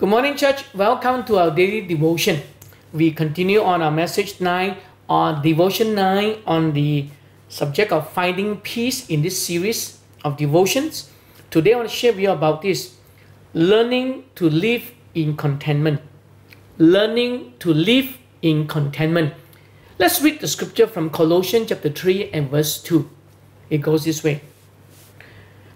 Good morning, church. Welcome to our daily devotion. We continue on our message 9 on devotion 9 on the subject of finding peace in this series of devotions. Today I want to share with you about this. Learning to live in contentment. Learning to live in contentment. Let's read the scripture from Colossians chapter 3 and verse 2. It goes this way.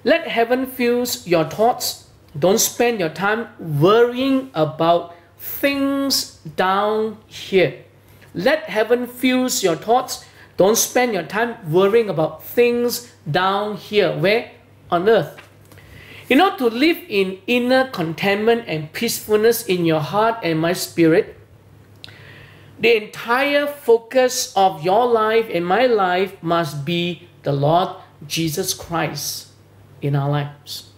Let heaven fill your thoughts. Don't spend your time worrying about things down here. Let heaven fill your thoughts. Don't spend your time worrying about things down here. Where? On earth. You know, to live in inner contentment and peacefulness in your heart and my spirit, the entire focus of your life and my life must be the Lord Jesus Christ in our lives.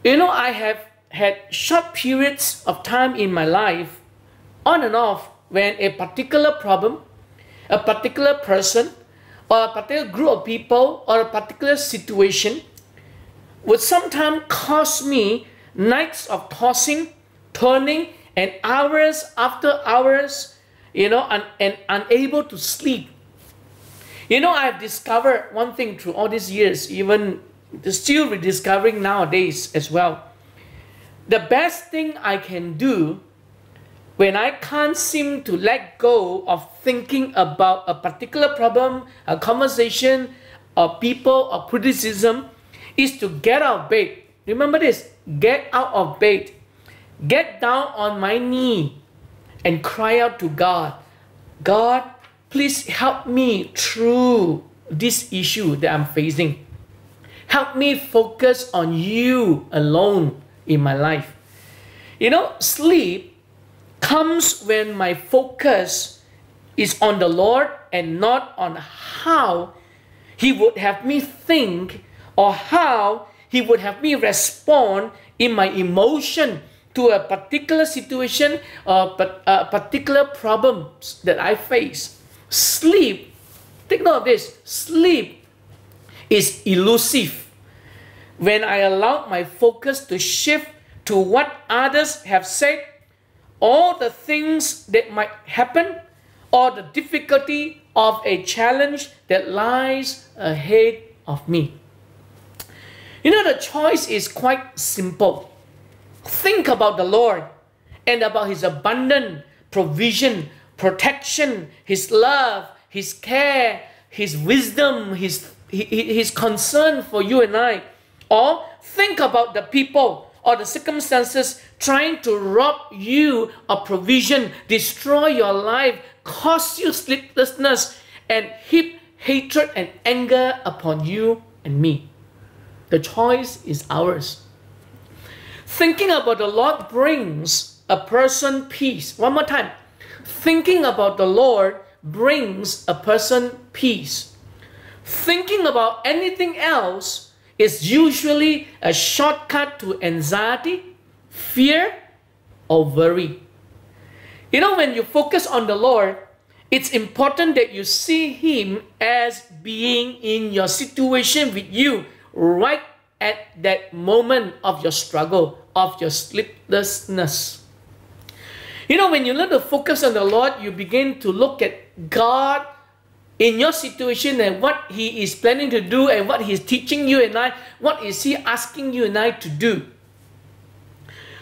You know, I have had short periods of time in my life, on and off, when a particular problem, a particular person, or a particular group of people, or a particular situation would sometimes cause me nights of tossing, turning, and hours after hours, and unable to sleep. You know, I've discovered one thing through all these years, even still rediscovering nowadays as well. The best thing I can do when I can't seem to let go of thinking about a particular problem, a conversation, or people, or criticism, is to get out of bed. Remember this, get out of bed. Get down on my knee and cry out to God. God, please help me through this issue that I'm facing. Help me focus on you alone in my life. You know, sleep comes when my focus is on the Lord and not on how He would have me think or how He would have me respond in my emotion to a particular situation or particular problems that I face. Sleep, take note of this, sleep is elusive. When I allow my focus to shift to what others have said, all the things that might happen, or the difficulty of a challenge that lies ahead of me. You know, the choice is quite simple. Think about the Lord and about His abundant provision, protection, His love, His care, His wisdom, His concern for you and I. Or think about the people or the circumstances trying to rob you of provision, destroy your life, cause you sleeplessness, and heap hatred and anger upon you and me. The choice is ours. Thinking about the Lord brings a person peace. One more time. Thinking about the Lord brings a person peace. Thinking about anything else is usually a shortcut to anxiety, fear, or worry. You know, when you focus on the Lord, it's important that you see Him as being in your situation with you right at that moment of your struggle, of your sleeplessness. You know, when you learn to focus on the Lord, you begin to look at God in your situation and what He is planning to do and what He is teaching you and I, what is He asking you and I to do.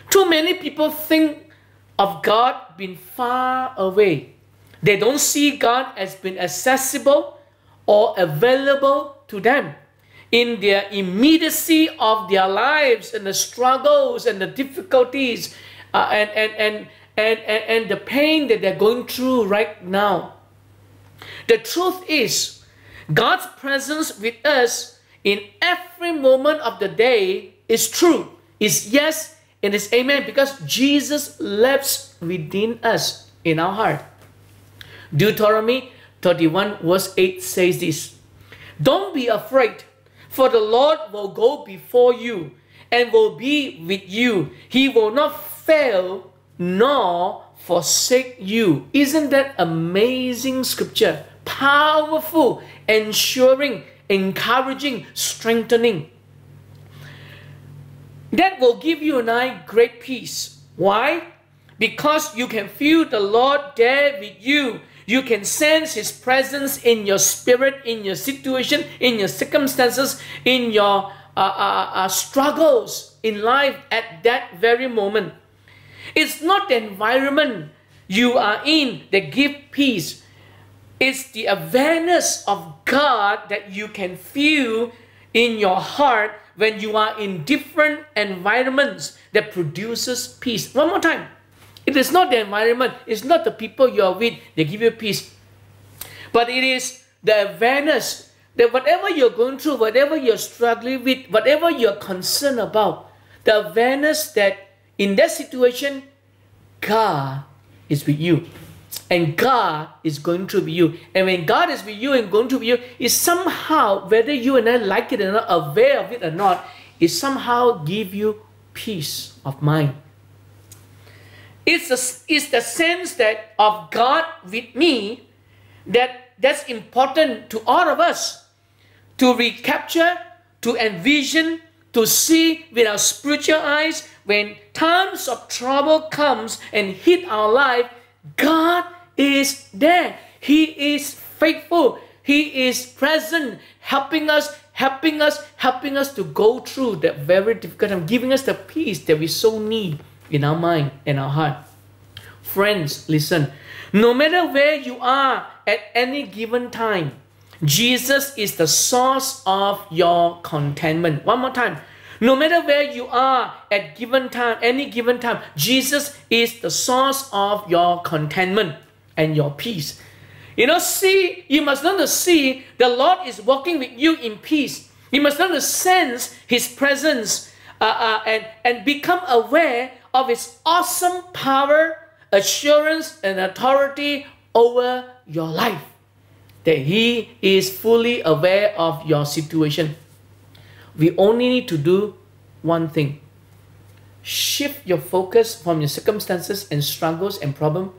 Too many people think of God being far away. They don't see God as being accessible or available to them in their immediacy of their lives and the struggles and the difficulties and the pain that they're going through right now. The truth is, God's presence with us in every moment of the day is true, is yes, and is amen, because Jesus lives within us in our heart. Deuteronomy 31 verse 8 says this, "Don't be afraid, for the Lord will go before you and will be with you. He will not fail nor forsake you." Isn't that amazing scripture? Powerful, ensuring, encouraging, strengthening. That will give you and I great peace. Why? Because you can feel the Lord there with you. You can sense His presence in your spirit, in your situation, in your circumstances, in your struggles in life at that very moment. It's not the environment you are in that gives peace. It's the awareness of God that you can feel in your heart when you are in different environments that produces peace. One more time. It is not the environment, it's not the people you are with that give you peace. But it is the awareness that whatever you're going through, whatever you're struggling with, whatever you're concerned about, the awareness that in that situation, God is with you. And God is going through with you. And when God is with you and going through with you, it somehow, whether you and I like it or not, aware of it or not, it somehow give you peace of mind. It's the sense that of God with me that's important to all of us to recapture, to envision, to see with our spiritual eyes. When times of trouble comes and hit our life, God is there. He is faithful. He is present, helping us to go through that very difficult time, giving us the peace that we so need in our mind and our heart. Friends, listen. No matter where you are at any given time, Jesus is the source of your contentment. One more time. No matter where you are at given time, any given time, Jesus is the source of your contentment and your peace. You must learn to see the Lord is walking with you in peace. You must learn to sense His presence and become aware of His awesome power, assurance, and authority over your life. That He is fully aware of your situation. We only need to do one thing. Shift your focus from your circumstances and struggles and problems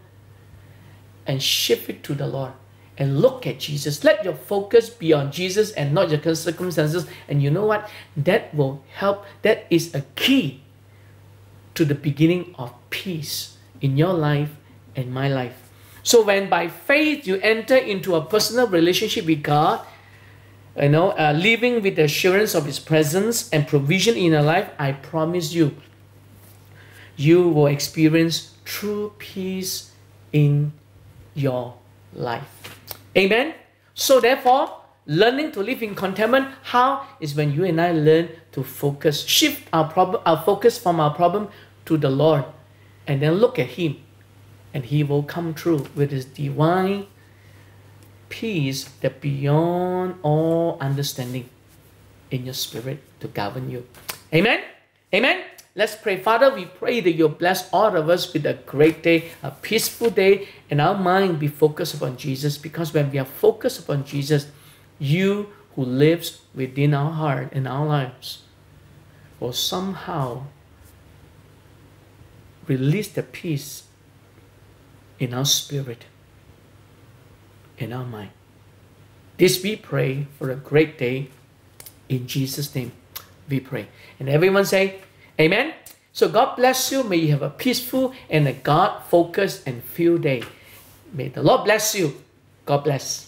and shift it to the Lord. And look at Jesus. Let your focus be on Jesus and not your circumstances. And you know what? That will help. That is a key to the beginning of peace in your life and my life. So when by faith you enter into a personal relationship with God, living with the assurance of His presence and provision in your life, I promise you, you will experience true peace in your life. Amen? So therefore, learning to live in contentment, how is when you and I learn to focus, shift our focus from our problem to the Lord, and then look at Him, and He will come through with His divine peace that beyond all understanding in your spirit to govern you. Amen? Amen? Let's pray. Father, we pray that you bless all of us with a great day, a peaceful day, and our mind be focused upon Jesus, because when we are focused upon Jesus, you who lives within our heart and our lives will somehow release the peace in our spirit, in our mind. This we pray for a great day. In Jesus' name we pray. And everyone say, Amen. So God bless you. May you have a peaceful and a God-focused and filled day. May the Lord bless you. God bless.